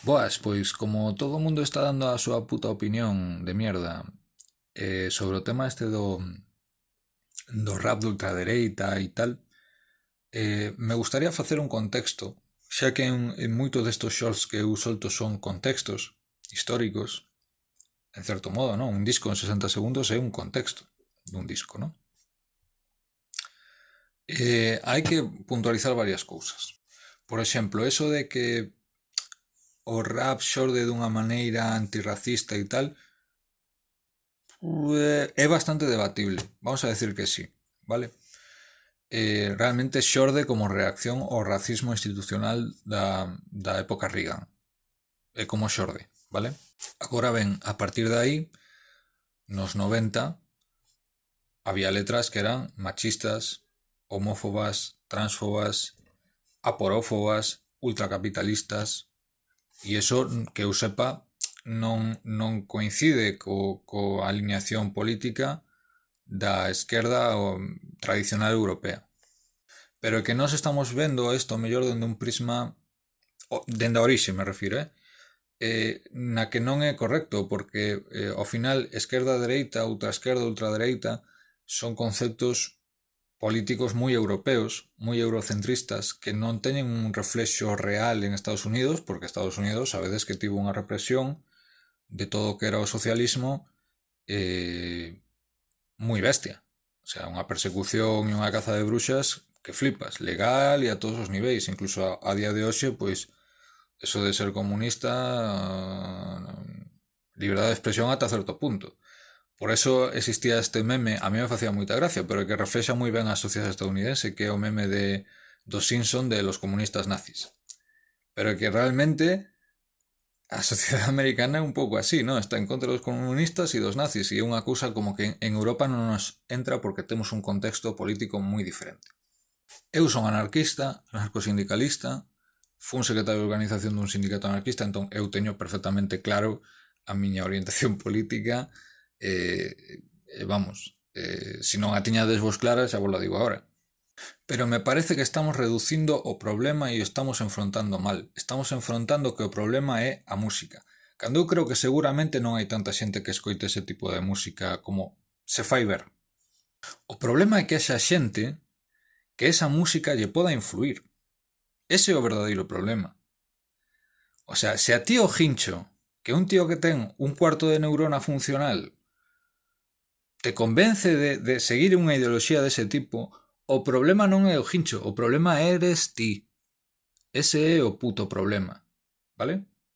Boas, pois como todo o mundo está dando a súa puta opinión de mierda sobre o tema este do rap de ultradereita e tal, me gustaría facer un contexto, xa que en moitos destos shorts que eu solto son contextos históricos, en certo modo, non? Un disco en 60 segundos é un contexto dun disco, non? Hai que puntualizar varias cousas. Por exemplo, eso de que o rap xorde dunha maneira antirracista e tal, é bastante debatible. Vamos a decir que sí, vale? Realmente xorde como reacción ao racismo institucional da época Reagan. É como xorde, vale? Agora ben, a partir de aí, nos 90, había letras que eran machistas, homófobas, transfobas, aporófobas, ultracapitalistas, e iso, que eu sepa, non coincide coa alineación política da esquerda tradicional europea. Pero que nós estamos vendo isto mellor dende un prisma, dende a orixe me refiro, na que non é correcto, porque ao final esquerda-dereita, ultraesquerda, ultradereita son conceptos políticos moi europeos, moi eurocentristas, que non teñen un reflexo real en Estados Unidos, porque Estados Unidos sabedes que tivo unha represión de todo o que era o socialismo moi bestia. O sea, unha persecución e unha caza de bruxas que flipas, legal e a todos os niveis, incluso a día de hoxe, pois, eso de ser comunista, liberdade de expresión ata certo punto. Por eso existía este meme, a mí me facía moita gracia, pero que reflexa moi ben a sociedade estadounidense, que é o meme dos Simpson de los comunistas nazis. Pero que realmente a sociedade americana é un pouco así, non? Está en contra dos comunistas e dos nazis, e é unha cousa como que en Europa non nos entra porque temos un contexto político moi diferente. Eu son anarquista, anarcosindicalista, fun secretario de organización dun sindicato anarquista, entón eu teño perfectamente claro a miña orientación política, vamos, se non a tiñades vos clara, xa vos la digo agora. Pero me parece que estamos reducindo o problema e o estamos enfrontando mal. Estamos enfrontando que o problema é a música. Cando eu creo que seguramente non hai tanta xente que escoite ese tipo de música como se fai ver. O problema é que haxa xente que esa música lle poda influir. Ese é o verdadeiro problema. O sea, se a ti o Hincho, que é un tío que ten un cuarto de neurona funcional, te convence de seguir unha ideoloxía dese tipo, o problema non é o Hincho, o problema eres ti. Ese é o puto problema, vale?